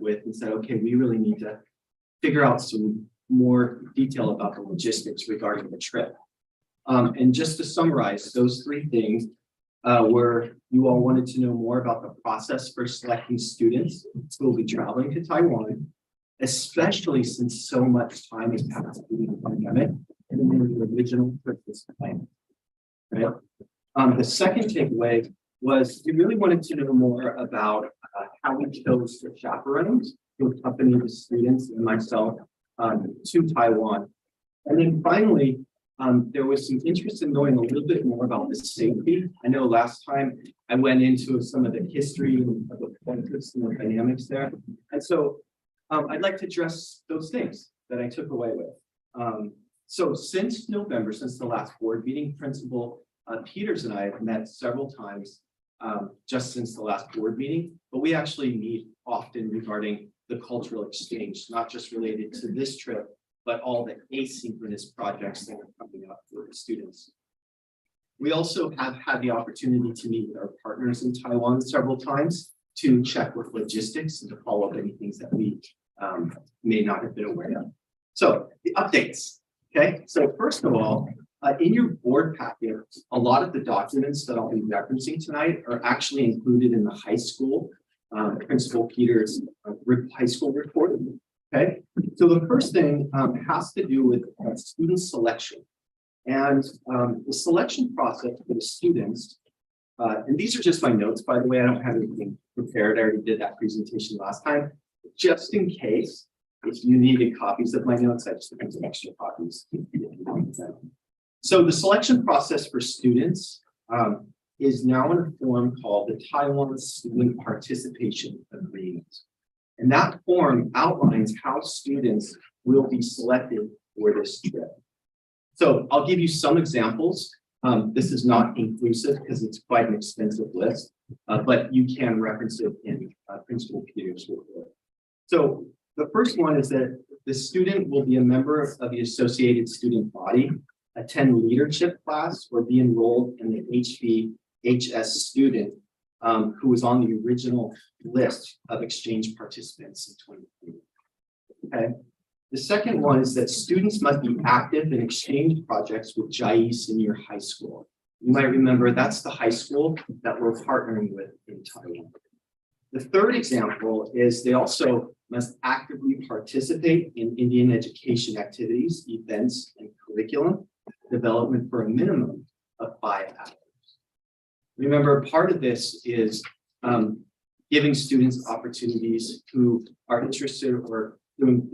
with and said, okay, we really need to figure out some more detail about the logistics regarding the trip. And just to summarize, those three things were you all wanted to know more about the process for selecting students who will be traveling to Taiwan, especially since so much time has passed due to the pandemic and the original purpose plan. Right? The second takeaway was we really wanted to know more about how we chose the chaperones to accompany the students and myself to Taiwan. And then finally, there was some interest in knowing a little bit more about the safety. I know last time I went into some of the history of the politics and the dynamics there. And so I'd like to address those things that I took away with. So since November, since the last board meeting, Principal Peters and I have met several times just since the last board meeting, but we actually meet often regarding the cultural exchange, not just related to this trip, but all the asynchronous projects that are coming up for the students. We also have had the opportunity to meet with our partners in Taiwan several times to check with logistics and to follow up any things that we may not have been aware of. So the updates, okay? So first of all, in your board packet, a lot of the documents that I'll be referencing tonight are actually included in the high school, Principal Peters' high school report. Okay, so the first thing has to do with student selection. And the selection process for the students, and these are just my notes, by the way, I don't have anything prepared. I already did that presentation last time. Just in case, if you needed copies of my notes, I just have some extra copies. So the selection process for students is now in a form called the Taiwan Student Participation Agreement. And that form outlines how students will be selected for this trip. So I'll give you some examples. This is not inclusive because it's quite an extensive list, but you can reference it in Principal Peters' report. So the first one is that the student will be a member of the associated student body, attend leadership class, or be enrolled in the HVHS student who was on the original list of exchange participants in 2020. Okay. The second one is that students must be active in exchange projects with Chiayi Senior High School. You might remember that's the high school that we're partnering with in Taiwan. The third example is they also must actively participate in Indian education activities, events, and curriculum development for a minimum of 5 hours. Remember, part of this is giving students opportunities who are interested or doing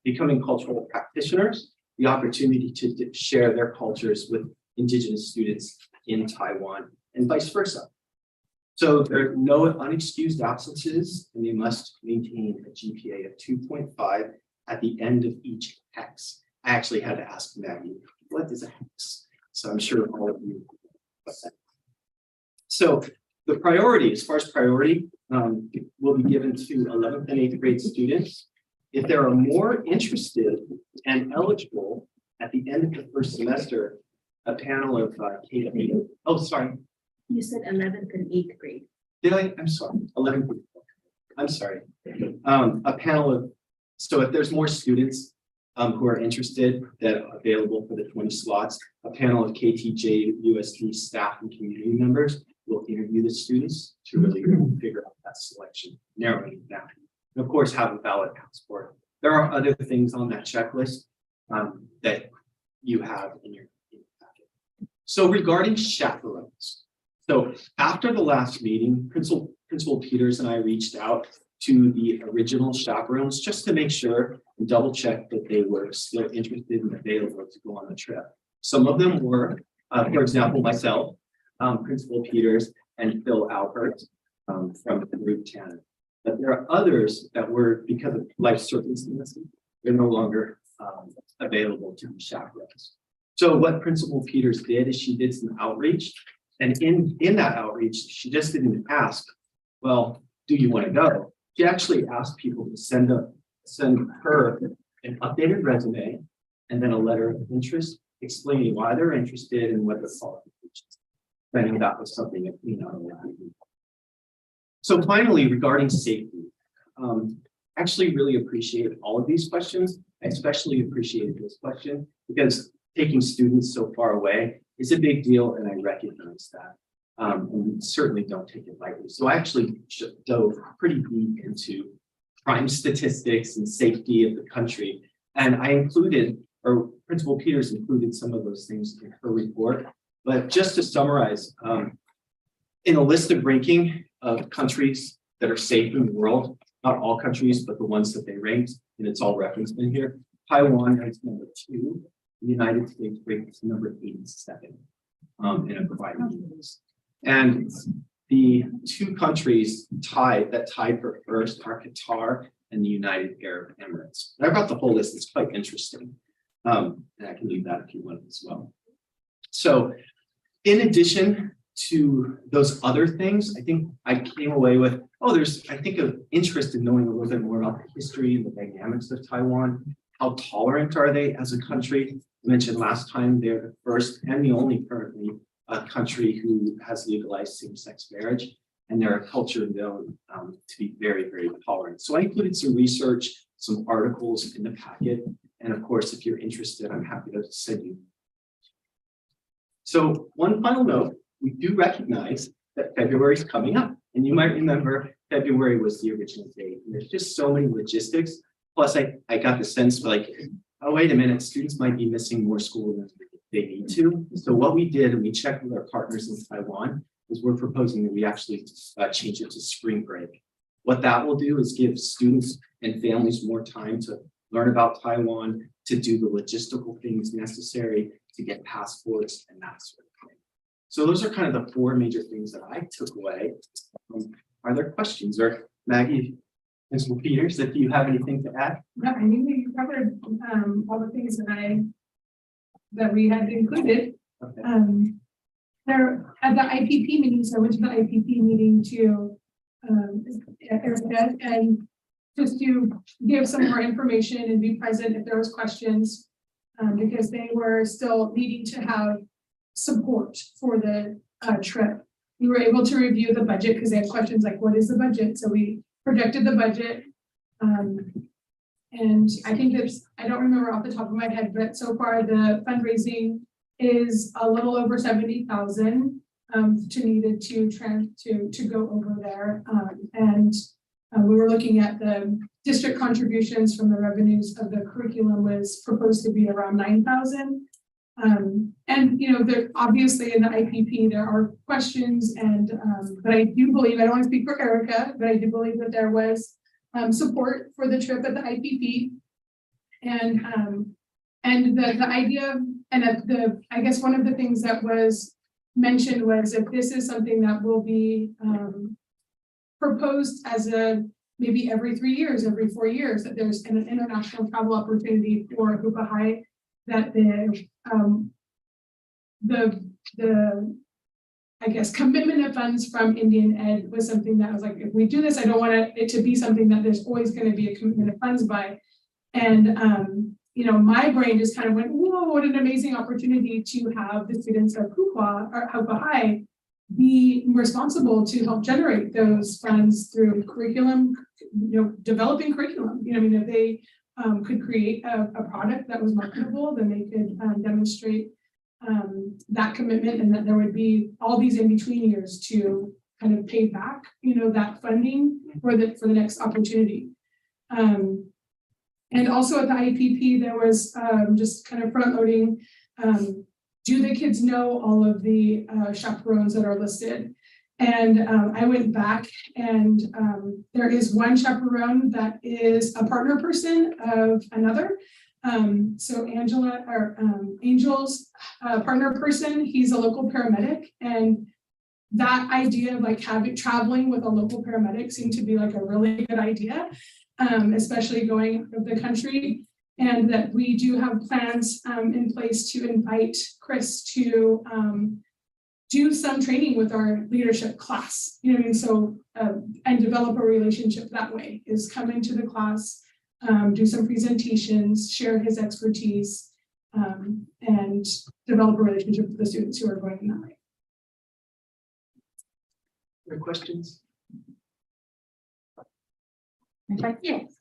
becoming cultural practitioners, the opportunity to share their cultures with Indigenous students in Taiwan and vice versa. So there are no unexcused absences, and they must maintain a GPA of 2.5 at the end of each hex. I actually had to ask Maggie, what is a hex? So I'm sure all of you. So the priority, as far as priority, will be given to 11th and 8th grade students. If there are more interested and eligible at the end of the first semester, a panel of K-8. Oh, sorry. You said 11th and 8th grade. Did I? I'm sorry. 11th. I'm sorry. A panel of, so if there's more students who are interested that are available for the 20 slots, a panel of KTJ, USD staff and community members will interview the students to really figure out that selection, narrowing it down. And of course, have a valid passport. There are other things on that checklist that you have in your packet. So regarding chaperones, so after the last meeting, Principal Peters and I reached out to the original chaperones just to make sure and double check that they were still interested and available to go on the trip. Some of them were, for example, myself, Principal Peters, and Phil Albert from the group 10. But there are others that were, because of life circumstances, they're no longer available to be chaperones. So what Principal Peters did is she did some outreach. And in that outreach, she just didn't ask, well, do you want to go? She actually asked people to send her an updated resume and then a letter of interest explaining why they're interested and what the qualifications. I know that was something that we not allowed. So finally, regarding safety, actually really appreciate all of these questions. I especially appreciated this question because taking students so far away is a big deal, and I recognize that. And we certainly don't take it lightly. So I actually dove pretty deep into crime statistics and safety of the country. And I included, or Principal Peters included some of those things in her report. But just to summarize, in a list of ranking of countries that are safe in the world, not all countries, but the ones that they ranked, and it's all referenced in here, Taiwan ranks number 2, the United States ranks number 87 in a variety of ways. And the 2 countries that tied for first are Qatar and the United Arab Emirates. And I brought the whole list, it's quite interesting. And I can leave that if you want as well. So in addition to those other things, I think I came away with, there's, I think, an interest in knowing a little bit more about the history and the dynamics of Taiwan. How tolerant are they as a country? I mentioned last time they're the first and the only currently country who has legalized same-sex marriage, and they're a culture known to be very, very tolerant. So I included some research, some articles in the packet, and of course, if you're interested, I'm happy to send you. So one final note, we do recognize that February is coming up, and you might remember February was the original date, and there's just so many logistics. Plus, I got the sense like, oh, wait a minute, students might be missing more school than they need to. So what we did, and we checked with our partners in Taiwan, is we're proposing that we actually change it to spring break. What that will do is give students and families more time to learn about Taiwan, to do the logistical things necessary to get passports and that sort of thing. So those are kind of the 4 major things that I took away. Are there questions? Or Maggie, Principal Peters, if you have anything to add? No, I think you covered all the things that we had included. Okay. There at the IPP meeting, so I went to the IPP meeting to Erica, and just to give some more information and be present if there was questions, because they were still needing to have support for the trip. We were able to review the budget because they had questions like, what is the budget? So we projected the budget. And I think I don't remember off the top of my head, but so far the fundraising is a little over 70,000 needed to go over there. And we were looking at the district contributions from the revenues of the curriculum was proposed to be around 9,000. And there obviously in the IPP there are questions, and but I do believe, I don't want to speak for Erica, but I do believe that there was support for the trip at the IPP, and the idea, and I guess one of the things that was mentioned was if this is something that will be proposed as maybe every 3 years, every 4 years, that there's an international travel opportunity for Hupa High, that the I guess commitment of funds from Indian Ed was something that I was like, if we do this, I don't want it to be something that there's always going to be a commitment of funds by. And my brain just kind of went, whoa, what an amazing opportunity to have the students of Hupa High be responsible to help generate those funds through curriculum, developing curriculum. If they could create a product that was marketable, then they could demonstrate that commitment, and that there would be all these in-between years to kind of pay back, that funding for the next opportunity. And also at the IPP, there was just kind of front loading. Do the kids know all of the chaperones that are listed? And I went back, and there is one chaperone that is a partner person of another. So Angel's partner person, he's a local paramedic, and that idea of traveling with a local paramedic seemed to be like a really good idea, especially going out of the country. And that we do have plans in place to invite Chris to do some training with our leadership class, so and develop a relationship that way, is come into the class, do some presentations, share his expertise, and develop a relationship with the students who are going in that way. Other questions? Yes.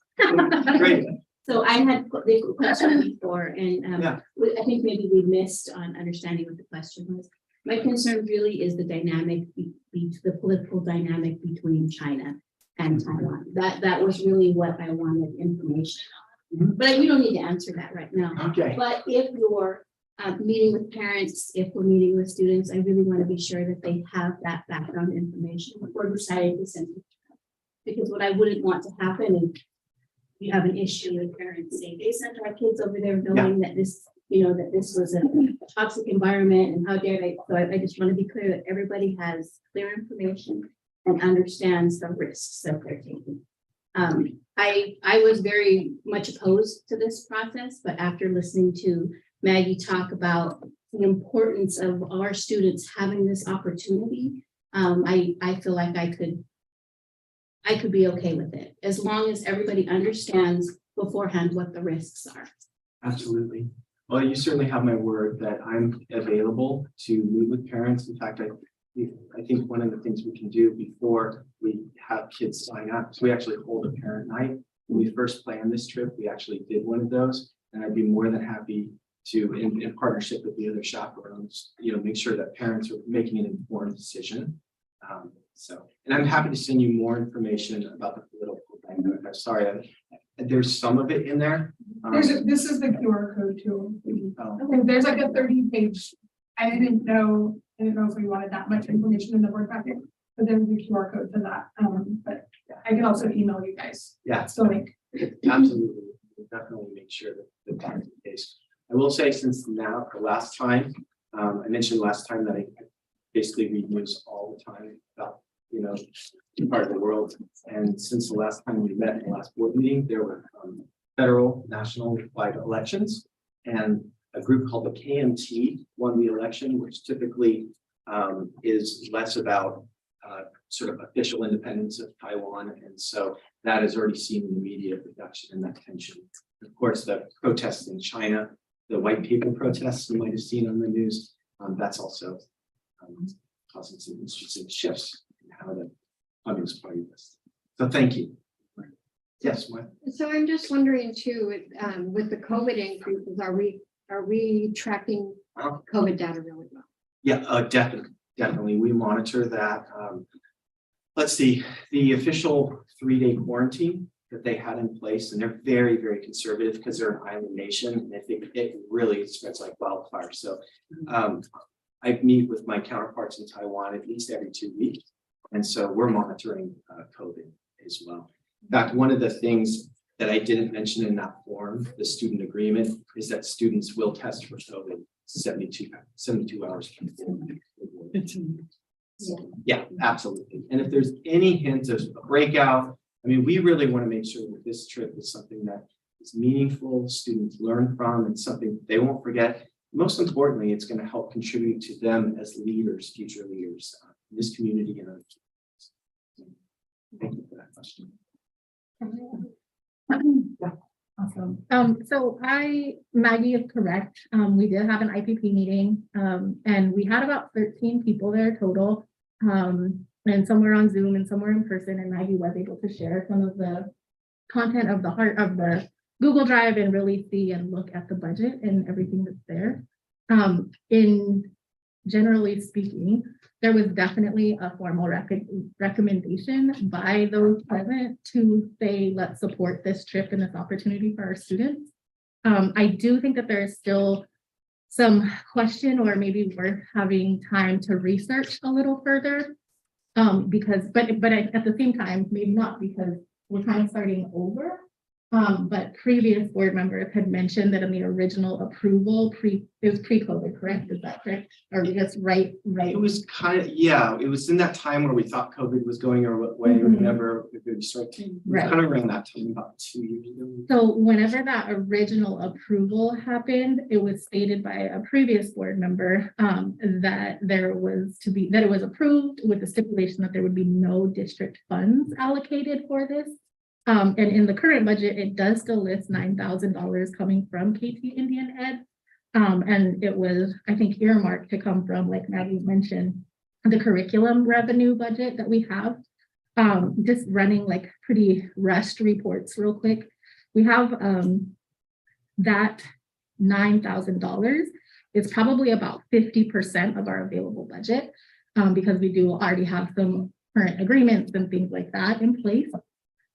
Great. So I had put the question before and Yeah. I think maybe we missed on understanding what the question was. My concern really is the dynamic, the political dynamic between China and Taiwan. That was really what I wanted information on. But we don't need to answer that right now. Okay. But if you're meeting with parents, if we're meeting with students, I really want to be sure that they have that background information before deciding to send it. Because what I wouldn't want to happen is you have an issue with parents saying they sent our kids over there knowing that this, that this was a toxic environment and how dare they. So I just want to be clear that everybody has clear information and understands the risks that they're taking. I was very much opposed to this process, but after listening to Maggie talk about the importance of our students having this opportunity, I feel like I could be okay with it, as long as everybody understands beforehand what the risks are. Absolutely. Well, you certainly have my word that I'm available to meet with parents. In fact, I think one of the things we can do before we have kids sign up, so we actually hold a parent night. When we first planned this trip, we actually did one of those, and I'd be more than happy to, in partnership with the other chaperones, make sure that parents are making an informed decision. And I'm happy to send you more information about the political dynamic. I'm sorry, there's some of it in there. This is the QR code too. Oh, Okay, there's like a 30-page. I didn't know if we wanted that much information in the board packet, but there's the QR code for that. But I can also email you guys. yeah, It's the link. absolutely. We'll definitely make sure that that's the case. I will say, since now, the last time, I mentioned last time that I basically read news all the time about, part of the world. And since the last time we met in the last board meeting, there were federal, national wide elections, and a group called the KMT won the election, which typically is less about sort of official independence of Taiwan. And so that has already seen an immediate reduction in that tension. Of course, the protests in China, the white paper protests you might have seen on the news, that's also causing some interesting shifts in how the Communist Party is. So thank you. Yes, Mike. So I'm just wondering too, with the COVID increases, are we tracking COVID data really well? Yeah, definitely. We monitor that. Let's see, the official 3-day quarantine that they had in place, and they're very, very conservative because they're an island nation, and I think it really spreads like wildfire. So I meet with my counterparts in Taiwan at least every 2 weeks, and so we're monitoring COVID as well. In fact, one of the things that I didn't mention in that form, the student agreement, is that students will test for COVID 72 hours before. Yeah, absolutely. And if there's any hint of a breakout, I mean, we really want to make sure that this trip is something that is meaningful, students learn from, and something they won't forget. Most importantly, it's going to help contribute to them as leaders, future leaders in this community and other communities. Thank you for that question. Awesome. So Maggie is correct. We did have an IPP meeting, and we had about 13 people there total, and some were on Zoom and some were in person, and Maggie was able to share some of the content of the Google Drive and really see and look at the budget and everything that's there. In generally speaking, there was definitely a formal recommendation by those present to say, let's support this trip and this opportunity for our students. I do think that there is still some question, or maybe worth having time to research a little further, but at the same time, maybe not, because we're kind of starting over. But previous board members had mentioned that in the original approval, it was pre-COVID, correct? Is that correct? Or just right? It was kind of, yeah, it was in that time where we thought COVID was going our way, or whenever we started. Right. Kind of around that time, about 2 years ago. So whenever that original approval happened, it was stated by a previous board member that it was approved with the stipulation that there would be no district funds allocated for this. And in the current budget, it does still list $9,000 coming from KT Indian Ed. And it was, I think, earmarked to come from, like Maggie mentioned, the curriculum revenue budget that we have. just running like pretty rushed reports real quick. We have that $9,000 is probably about 50% of our available budget because we do already have some current agreements and things like that in place.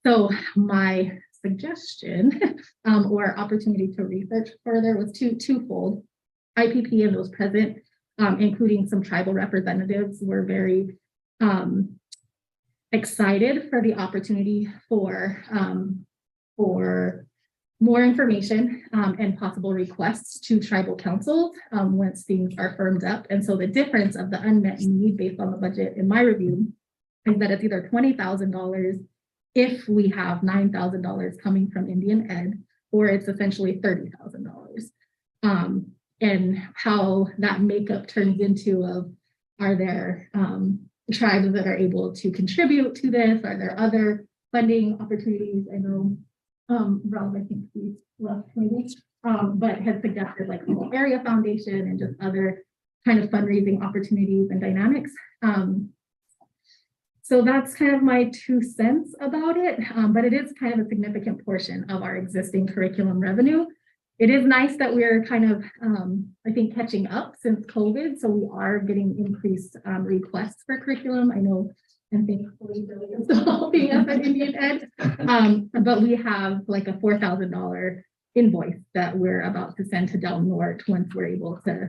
So my suggestion or opportunity to research further was twofold. IPP and those present, including some tribal representatives, were very excited for the opportunity for more information and possible requests to tribal councils once things are firmed up. And so the difference of the unmet need based on the budget in my review is that it's either $20,000 if we have $9,000 coming from Indian Ed, or it's essentially $30,000. And how that makeup turns into are there tribes that are able to contribute to this? Are there other funding opportunities? I know Rob, I think he's left maybe, but has suggested like the area foundation and just other kind of fundraising opportunities and dynamics. So that's kind of my 2 cents about it, but it is kind of a significant portion of our existing curriculum revenue. It is nice that we're kind of, I think, catching up since COVID. So we are getting increased requests for curriculum. I know, and thankfully, Billy is still helping us at Indian Ed. But we have like a $4,000 invoice that we're about to send to Del Norte once we're able to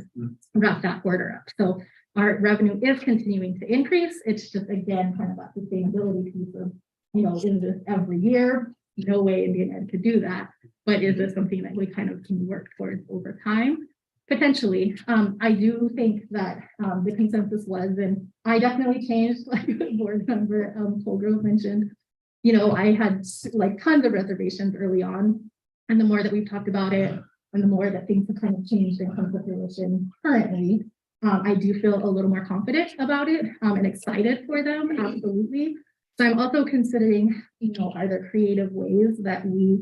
wrap that order up. So our revenue is continuing to increase. It's just, again, kind of that sustainability piece of, is this every year? No way Indian Ed could do that. But is this something that we kind of can work towards over time? Potentially. I do think that the consensus was, and I definitely changed, like board member Colgrove mentioned, I had like tons of reservations early on. And the more that we've talked about it, and the more that things have kind of changed and come to fruition currently, I do feel a little more confident about it and excited for them, absolutely. So I'm also considering, are there creative ways that we,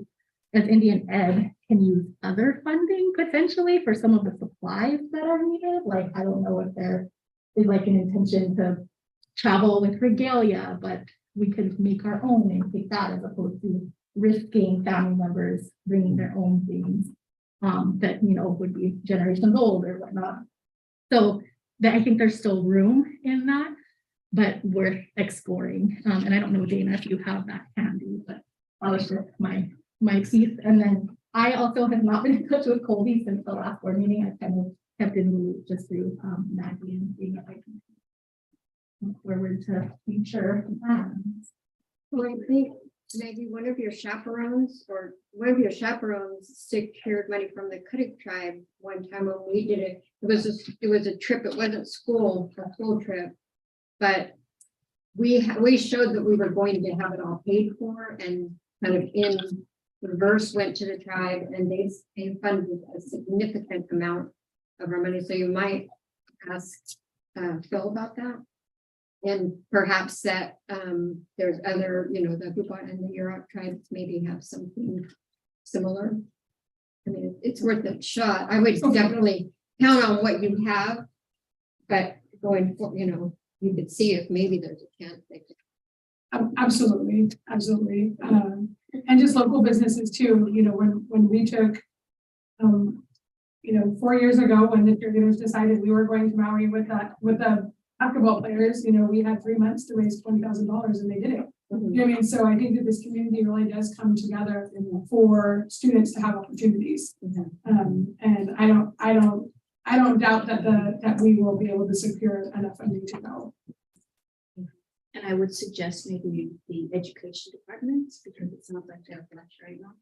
as Indian Ed, can use other funding potentially for some of the supplies that are needed? Like, I don't know if there is like an intention to travel with regalia, but we could make our own and take that as opposed to risking family members bringing their own things that, would be generations old or whatnot. So I think there's still room in that, but worth exploring. And I don't know, Dana, if you have that handy, but I'll just my piece. And then I also have not been in touch with Colby since the last board meeting. I kind of kept in the loop just through Maggie and being if I can look forward to future plans. Well, I think maybe one of your chaperones secured money from the Kudik tribe one time when we did it. It was a trip. It wasn't a school trip, but we showed that we were going to have it all paid for, and kind of in reverse went to the tribe, and they funded a significant amount of our money. So you might ask Phil about that. And perhaps that there's other, the Hupa and the Yurok tribes maybe have something similar. I mean, it's worth a shot. I would definitely count on what you have, but going for, you could see if maybe there's a chance they could. Absolutely. And just local businesses too, when we took, 4 years ago when the cheerleaders decided we were going to Maui with the basketball players, we had 3 months to raise $20,000 and they did it. You know what I mean? So I think that this community really does come together for students to have opportunities. And I don't doubt that we will be able to secure enough funding to go. And I would suggest maybe the education departments, because it sounds like they're flush right now.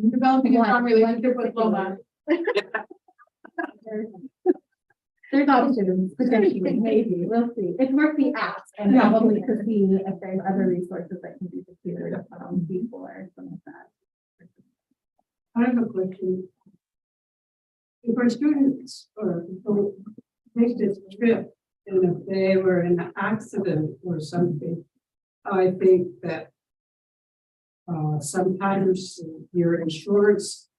Developing a strong relationship with Lola. There's options, potentially, maybe, we'll see. It's worth the ask, and probably to see if there's other resources that can be secured before some of that. I have a question. If our students or people make this trip, and if they were in an accident or something, I think that sometimes your insurance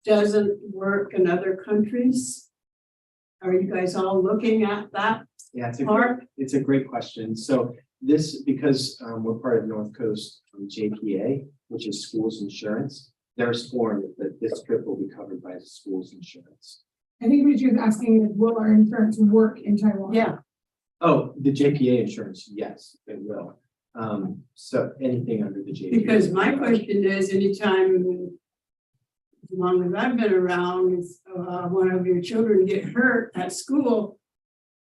doesn't work in other countries. Are you guys all looking at that Yeah, part? it's a great question. So this, because we're part of North Coast JPA, which is schools insurance, there's form that this trip will be covered by the school's insurance. I think what you're asking is, will our insurance work in Taiwan? Yeah, Oh, the JPA insurance, yes, it will. So anything under the JPA. because my question is, anytime, as long as I've been around, if one of your children get hurt at school,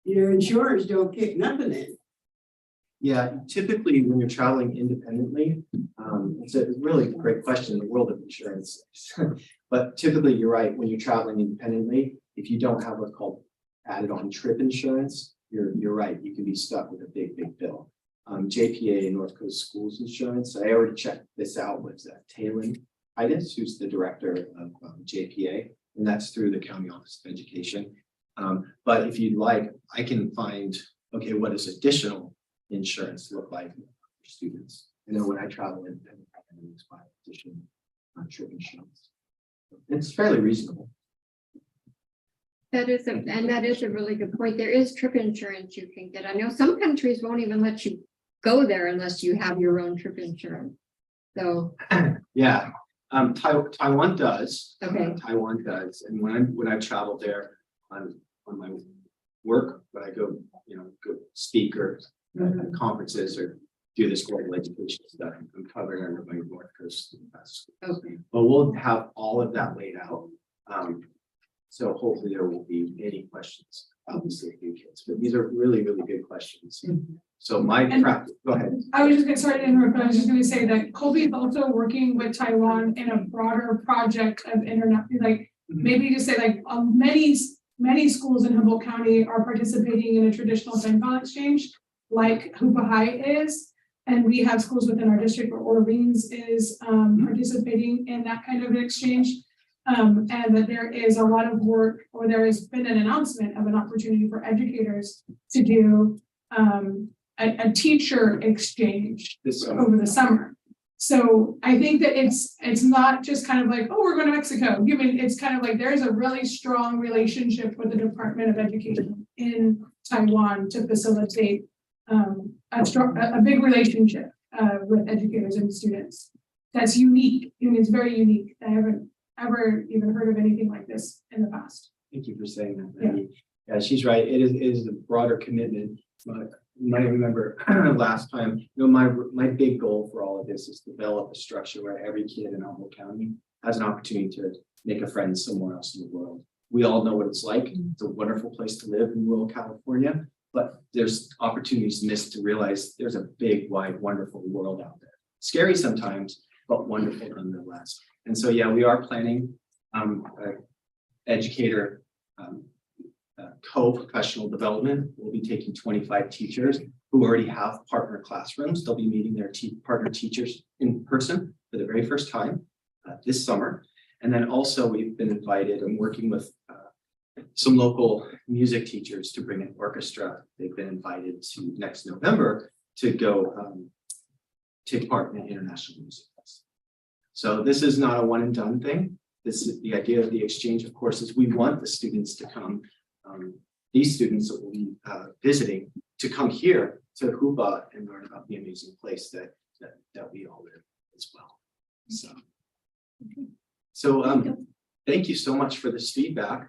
your insurance don't kick nothing in. Yeah, typically when you're traveling independently, it's a really great question in the world of insurance. But typically, you're right, when you're traveling independently, if you don't have what's called added on trip insurance, you're right, you can be stuck with a big bill. JPA, North Coast Schools Insurance, I already checked this out with Taylor Titus, who's the director of JPA, and that's through the County Office of Education. But if you'd like, I can find, okay, what does additional insurance look like for students? I know when I travel independently, I use my additional trip insurance. It's fairly reasonable. That is a really good point. There is trip insurance you can get. I know some countries won't even let you go there unless you have your own trip insurance. So, Yeah, Taiwan does. Okay. Taiwan does, and when I travel there on my work, when I go, go speak or at conferences or do this global education stuff, I'm covered under my North Coast. okay. But we'll have all of that laid out. So hopefully there won't be any questions about the safety of kids, but these are really, really good questions. So go ahead. I was just gonna, sorry to interrupt, but I was just gonna say that Colby is also working with Taiwan in a broader project of internet, like, maybe just say like, many schools in Humboldt County are participating in a traditional pen pal exchange, like Hoopa High is. And we have schools within our district where Orleans is participating in that kind of an exchange. And that there is a lot of work, or there has been an announcement of an opportunity for educators to do a teacher exchange over the summer. So I think that it's not just kind of like, oh, we're going to Mexico. I mean, it's kind of like there's a really strong relationship with the Department of Education in Taiwan to facilitate a big relationship with educators and students. That's unique. I mean, it's very unique. I haven't ever even heard of anything like this in the past. Thank you for saying that, Maggie. Yeah, she's right. It is a broader commitment. But you might remember last time, my big goal for all of this is to develop a structure where every kid in Humboldt County has an opportunity to make a friend somewhere else in the world. We all know what it's like. It's a wonderful place to live in rural California, but there's opportunities missed to realize there's a big, wide, wonderful world out there. Scary sometimes, but wonderful nonetheless. And so, yeah, we are planning educator co-professional development. We'll be taking 25 teachers who already have partner classrooms. They'll be meeting their partner teachers in person for the very first time this summer. And then also we've been invited and working with some local music teachers to bring an orchestra. They've been invited to next November to go take part in an international music festival. So this is not a one and done thing. This is the idea of the exchange, of course, is we want the students to come, these students that will be visiting, to come here to Hoopa and learn about the amazing place that we all live as well. So thank you so much for this feedback.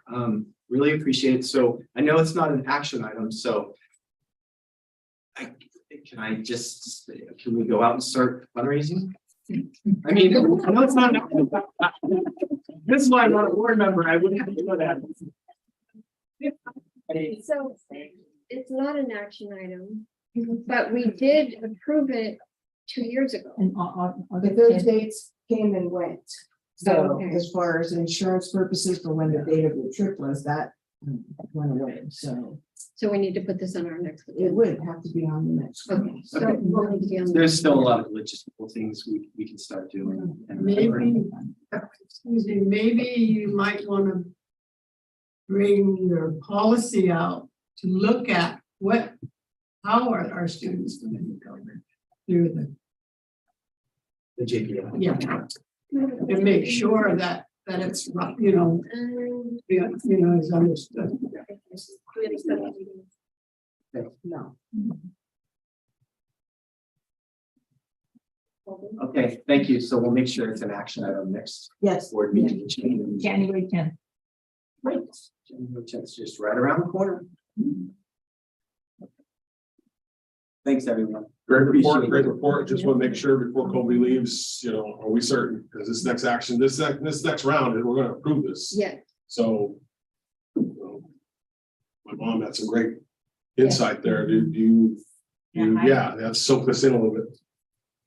Really appreciate it. So I know it's not an action item, so can we go out and start fundraising? I mean, I know it's not. This is why I'm not a board member. I wouldn't have to know that. So it's not an action item, but we did approve it 2 years ago. But those dates came and went. So Okay. as far as insurance purposes for when the date of the trip was, that went away. So So we need to put this on our next. it would have to be on the next one. Okay, so we'll need to be on the- There's still a lot of logistical things we can start doing. And Excuse me, maybe you might want to bring your policy out to look at how are our students going to be covered through the JPA. and make sure that that it's, you know, is understood. No. Okay, thank you. So we'll make sure it's an action item next Yes. board meeting. January 10th. Right. January 10th is just right around the corner. Thanks, everyone. Great report, Appreciate great it. report. Just want to make sure before Kobe leaves, are we certain? Because this next action, this next round, we're gonna approve this. Yeah, So. My mom had some great insight there. Yeah, that's soak this in a little bit.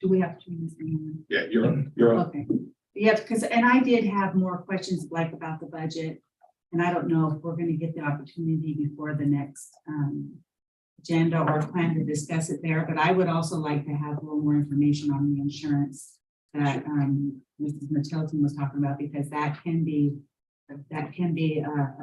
Do we have to do this anymore? Yeah, you're up. Okay. Yeah, because, and I did have more questions like about the budget. And I don't know if we're gonna get the opportunity before the next agenda or plan to discuss it there, but I would also like to have a little more information on the insurance that Mrs. Matilton was talking about, because that can be a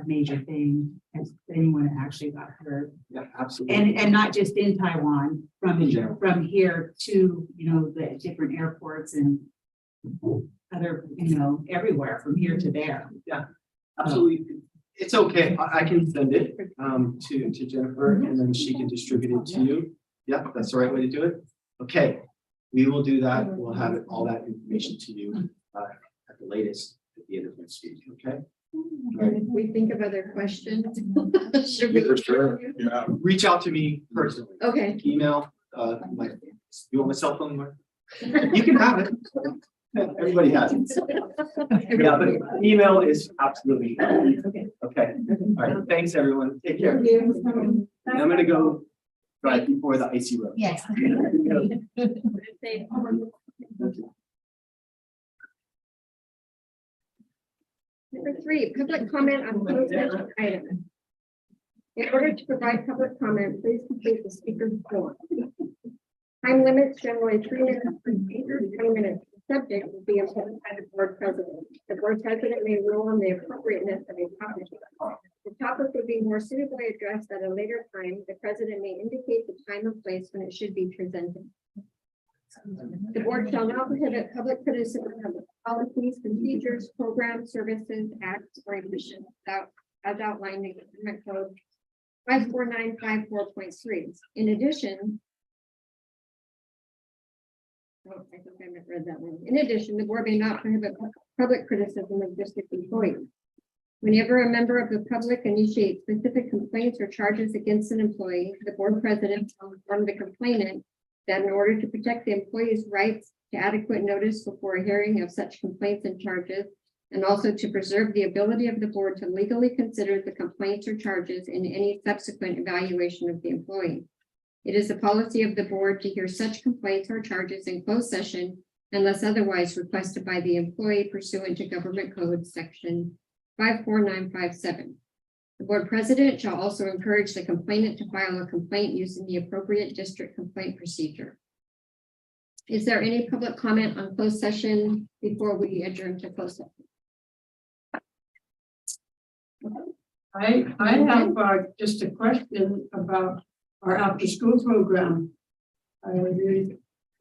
major thing if anyone actually got hurt. Yeah, absolutely. And not just in Taiwan, In general. from here to, the different airports and other, everywhere from here to there. Absolutely. It's okay. I can send it to Jennifer and then she can distribute it to you. Yeah, that's the right way to do it. Okay, we will do that. We'll have all that information to you at the latest at the end of next week, okay? and if we think of other questions. Should For we? sure. Yeah. Reach out to me personally. Okay, Email, you want my cell phone number? You can have it. Everybody has it. Yeah, but email is absolutely. okay. Okay, all right, thanks, everyone. Take care. And I'm gonna go right before the icy road. Yes. Number 3, public comment on closed session item. In order to provide public comment, please complete the speaker's form. Time limits generally 3 minutes per speaker, 20 minutes. The subject will be imposed by the board president. The board president may rule on the appropriateness of a topic. The topic would be more suitably addressed at a later time. The president may indicate the time and place when it should be presented. The board shall not prohibit public criticism of the policies, procedures, programs, services, acts, or omissions as outlined in Government Code 54954.3. In addition, I think I read that one. In addition, the board may not prohibit public criticism of district employees. Whenever a member of the public initiates specific complaints or charges against an employee, the board president will inform the complainant that in order to protect the employee's rights to adequate notice before a hearing of such complaints and charges, and also to preserve the ability of the board to legally consider the complaints or charges in any subsequent evaluation of the employee. It is the policy of the board to hear such complaints or charges in closed session unless otherwise requested by the employee pursuant to Government Code Section 54957. The board president shall also encourage the complainant to file a complaint using the appropriate district complaint procedure. Is there any public comment on closed session before we adjourn to closed session? I have just a question about our after-school program.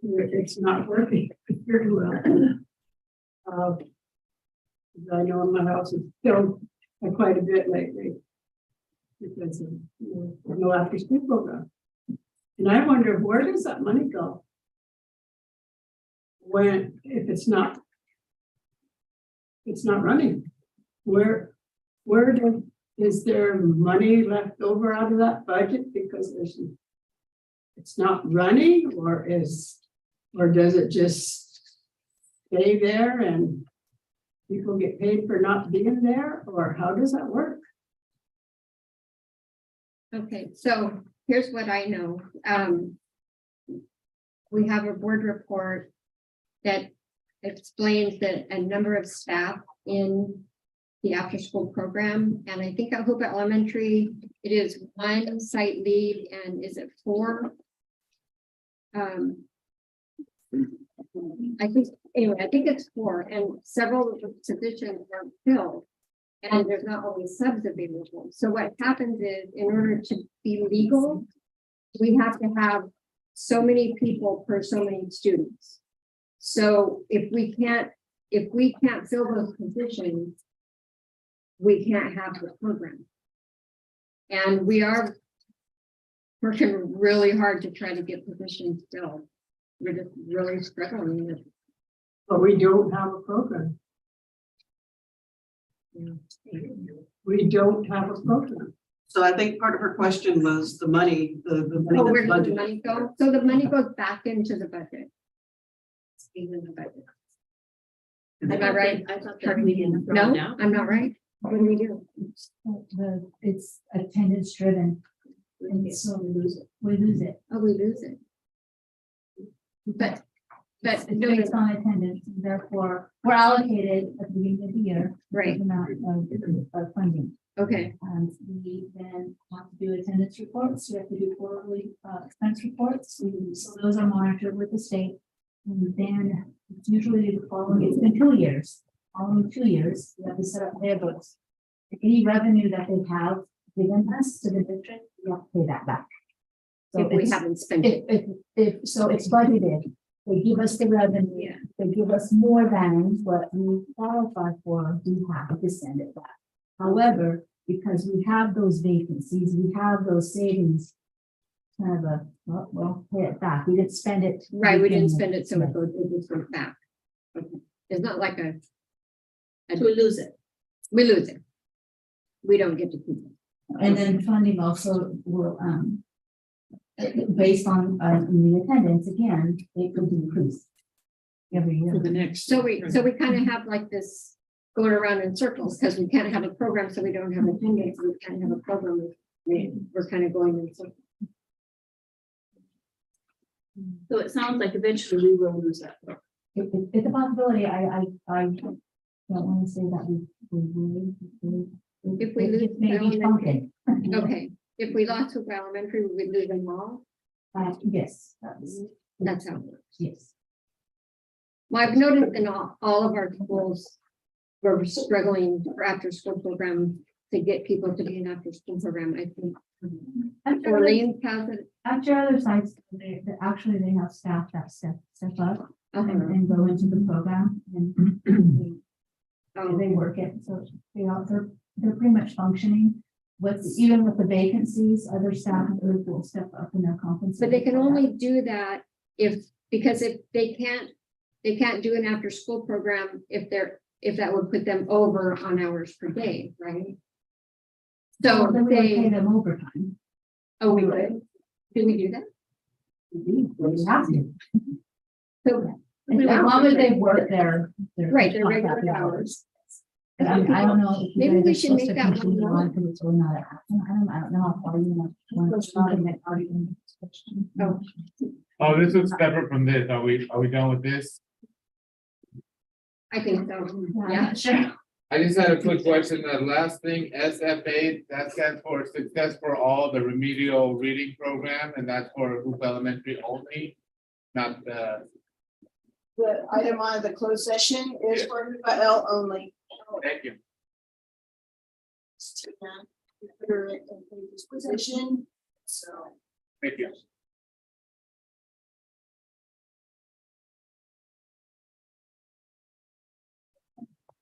It's not working very well. I know my house is filled quite a bit lately because of no after-school program. And I wonder, where does that money go? When, if it's not running, is there money left over out of that budget because it's not running, or does it just stay there and people get paid for not being there, or how does that work? Okay, so here's what I know. We have a board report that explains that a number of staff in the after-school program, and I think at Hope Elementary, it is 1 site lead, and is it 4? I think it's 4, and several of the positions are filled, and there's not always subs available. So what happens is, in order to be legal, we have to have so many people per so many students. So if we can't if we can't fill those positions, we can't have the program. And we are working really hard to try to get positions filled. We're just really struggling with. But we don't have a program. We don't have a program. So I think part of her question was the money, the money Oh, where that's does the budgeted. money go? So the money goes back into the budget. It's in the budget. Am I right? I thought that we didn't. throw it No, down. I'm not right. What do we do? It's attendance driven. And so we lose it. Oh, we lose it. But It's no, no, based on attendance, therefore, we're allocated at the beginning of the year. right, the amount of funding. okay, We then have to do attendance reports, we have to do quarterly expense reports, so those are monitored with the state. And then it's usually the following, it's been 2 years, following 2 years, we have to set up their books. Any revenue that they have given us to the district, we have to pay that back. So if we it's- haven't spent it. if, so it's budgeted, they give us the revenue, Yeah. they give us more than what we qualify for, we have to send it back. However, because we have those vacancies, we have those savings. Kind of a, well, pay it back, we didn't spend it. Right, we didn't Right. spend it, so it just goes back. Okay. It's not like a. So we lose it. We lose it. We don't get to keep it. And then funding also will, based on, the attendance, again, it could decrease. Every year. For the next. So we kind of have like this going around in circles, because we can't have a program, so we don't have attendance, we can't have a program. We're kind of going in circles. So it sounds like eventually we will lose that. It's a possibility, I don't want to say that we will. If we lose Maybe elementary. something. Okay, if we lost Hope Elementary, we would lose them all. Yes, That's how it works. yes. Well, I've noticed in all of our schools, we're struggling for after-school program to get people to be an after-school program. I think Orleans has it. At your other sites, they actually, they have staff that step up Uh-huh. and go into the program and Oh, they work it, so they're pretty much functioning. Even with the vacancies, other staff will step up in their compensation. but they can only do that because if they can't do an after-school program if that would put them over on hours per day, right? So Then we would pay they, them overtime. oh, we would, do we do that? We have to. So, As long as they work their. right, their regular hours. And I don't know. if you Maybe guys we are should supposed make to that one continue more. on, 'cause it's really not a- I don't know how far you want to start that argument. Oh. Oh, this is separate from this. Are we done with this? I think so, Yeah, yeah. sure. I just had a quick question. The last thing, SFA, that stands for Success for All, the remedial reading program, and that's for Hoop Elementary only, not the, The item on the closed session is for L only. thank you. Put her in this position, so. Thank you.